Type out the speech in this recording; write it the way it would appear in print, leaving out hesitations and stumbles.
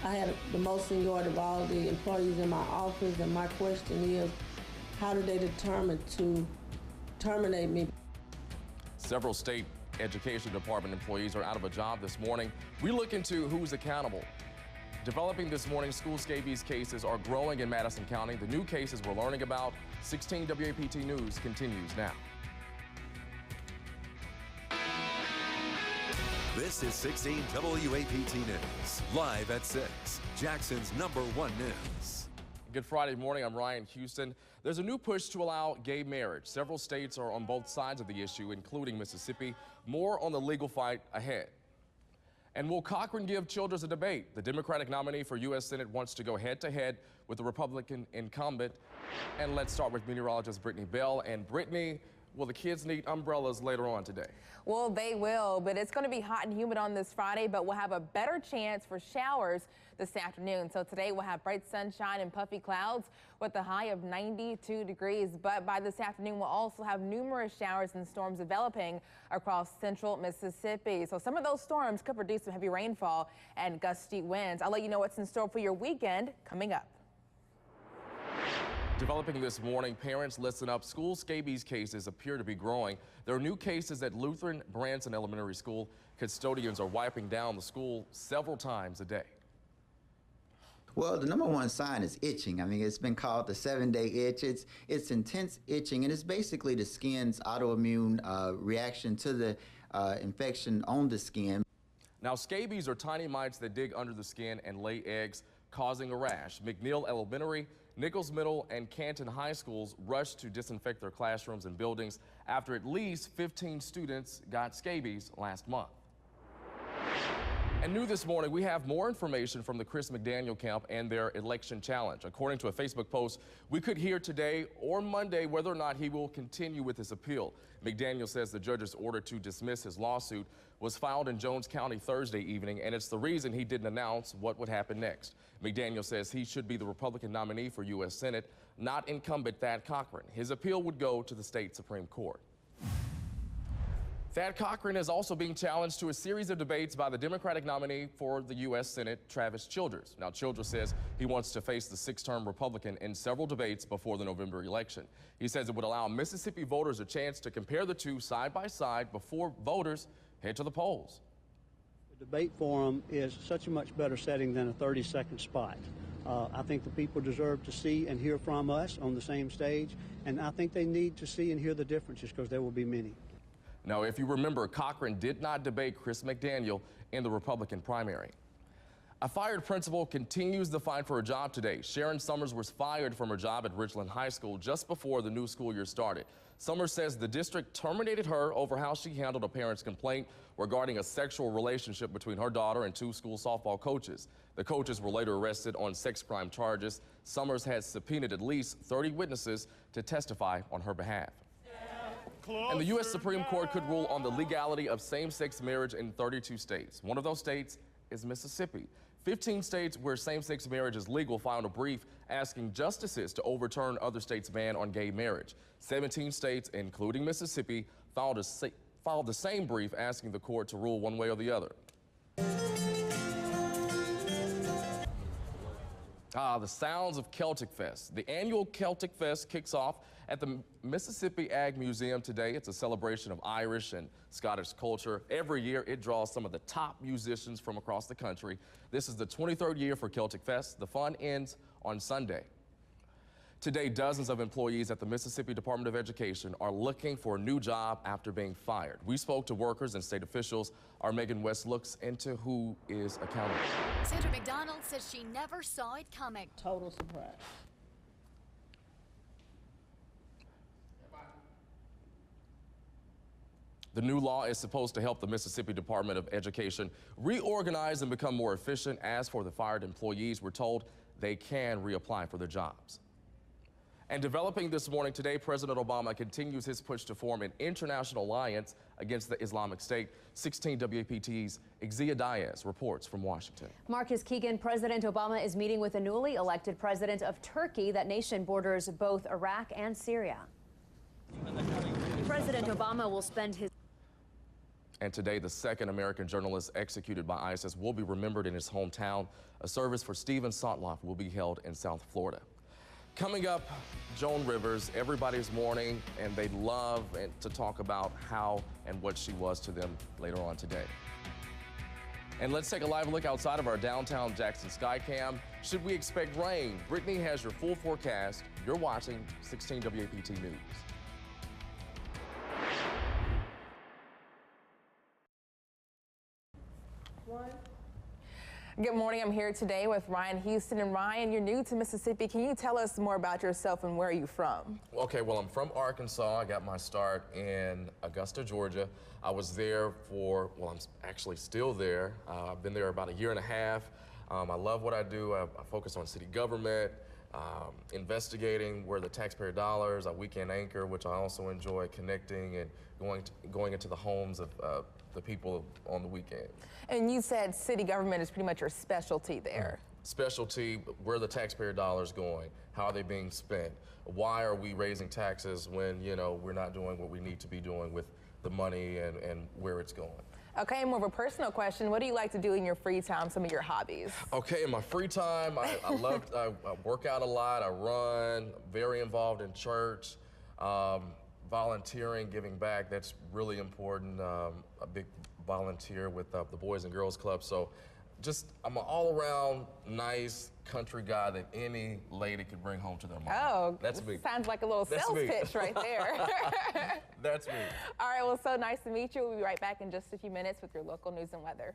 I had the most seniority of all the employees in my office, and my question is, how did they determine to terminate me? Several state education department employees are out of a job this morning. We look into who's accountable. Developing this morning, school scabies cases are growing in Madison County. The new cases we're learning about. 16 WAPT News continues now. This is 16 WAPT News, live at 6, Jackson's #1 news. Good Friday morning, I'm Ryan Houston. There's a new push to allow gay marriage. Several states are on both sides of the issue, including Mississippi. More on the legal fight ahead. And will Cochran give Childers a debate? The Democratic nominee for U.S. Senate wants to go head-to-head with the Republican incumbent. And let's start with meteorologist Brittany Bell. And Brittany, will the kids need umbrellas later on today? Well, they will, but it's going to be hot and humid on this Friday, but we'll have a better chance for showers this afternoon. So today we'll have bright sunshine and puffy clouds with a high of 92 degrees. But by this afternoon, we'll also have numerous showers and storms developing across central Mississippi. So some of those storms could produce some heavy rainfall and gusty winds. I'll let you know what's in store for your weekend coming up. Developing this morning, parents listen up. School scabies cases appear to be growing. There are new cases at Lutheran Branson Elementary School. Custodians are wiping down the school several times a day. Well, the #1 sign is itching. I mean, it's been called the 7-day itch. It's intense itching, and it's basically the skin's autoimmune reaction to the infection on the skin. Now, scabies are tiny mites that dig under the skin and lay eggs, causing a rash. McNeil Elementary, Nichols Middle, and Canton High Schools rushed to disinfect their classrooms and buildings after at least 15 students got scabies last month. And new this morning, we have more information from the Chris McDaniel camp and their election challenge. According to a Facebook post, we could hear today or Monday whether or not he will continue with his appeal. McDaniel says the judge's order to dismiss his lawsuit was filed in Jones County Thursday evening, and it's the reason he didn't announce what would happen next. McDaniel says he should be the Republican nominee for U.S. Senate, not incumbent Thad Cochran. His appeal would go to the state Supreme Court. Thad Cochran is also being challenged to a series of debates by the Democratic nominee for the U.S. Senate, Travis Childers. Now, Childers says he wants to face the 6-term Republican in several debates before the November election. He says it would allow Mississippi voters a chance to compare the two side by side before voters head to the polls. The debate forum is such a much better setting than a 30-second spot. I think the people deserve to see and hear from us on the same stage, and I think they need to see and hear the differences because there will be many. Now, if you remember, Cochran did not debate Chris McDaniel in the Republican primary. A fired principal continues the fight for a job today. Sharon Summers was fired from her job at Ridgeland High School just before the new school year started. Summers says the district terminated her over how she handled a parent's complaint regarding a sexual relationship between her daughter and 2 school softball coaches. The coaches were later arrested on sex crime charges. Summers has subpoenaed at least 30 witnesses to testify on her behalf. And the U.S. Supreme Court could rule on the legality of same-sex marriage in 32 states. One of those states is Mississippi. 15 states where same-sex marriage is legal filed a brief asking justices to overturn other states' ban on gay marriage. 17 states, including Mississippi, filed the same brief asking the court to rule one way or the other. The sounds of Celtic Fest. The annual Celtic Fest kicks off at the Mississippi Ag Museum today. It's a celebration of Irish and Scottish culture. Every year it draws some of the top musicians from across the country. This is the 23rd year for Celtic Fest. The fun ends on Sunday. Today, dozens of employees at the Mississippi Department of Education are looking for a new job after being fired. We spoke to workers and state officials. Our Megan West looks into who is accountable. Sandra McDonald says she never saw it coming. Total surprise. The new law is supposed to help the Mississippi Department of Education reorganize and become more efficient. As for the fired employees, we're told they can reapply for their jobs. And developing this morning today, President Obama continues his push to form an international alliance against the Islamic State. 16 WAPT's Exia Diaz reports from Washington. Marcus Keegan, President Obama is meeting with the newly elected president of Turkey. That nation borders both Iraq and Syria. President Obama will spend his And today, the second American journalist executed by ISIS will be remembered in his hometown. A service for Stephen Sotloff will be held in South Florida. Coming up, Joan Rivers, everybody's mourning, and they'd love to talk about how and what she was to them later on today. And let's take a live look outside of our downtown Jackson Skycam. Should we expect rain? Brittany has your full forecast. You're watching 16 WAPT News. Good morning. I'm here today with Ryan Houston. And Ryan, you're new to Mississippi. Can you tell us more about yourself and where are you from? Okay, well, I'm from Arkansas. I got my start in Augusta, Georgia. I was there for, well, I'm actually still there. I've been there about a year and a half. I love what I do. I focus on city government, investigating where the taxpayer dollars, a weekend anchor, which I also enjoy, connecting and going into the homes of the people on the weekend. And you said city government is pretty much your specialty there. Specialty, where the taxpayer dollars going? How are they being spent? Why are we raising taxes when, you know, we're not doing what we need to be doing with the money and where it's going? Okay, more of a personal question. What do you like to do in your free time, some of your hobbies? Okay, in my free time, I work out a lot, I run, very involved in church, volunteering, giving back, that's really important. A big volunteer with the Boys and Girls Club. So I'm an all-around nice country guy that any lady could bring home to their mom. Oh, that's me. Sounds like a little sales pitch right there. That's me. All right, well, so nice to meet you. We'll be right back in just a few minutes with your local news and weather.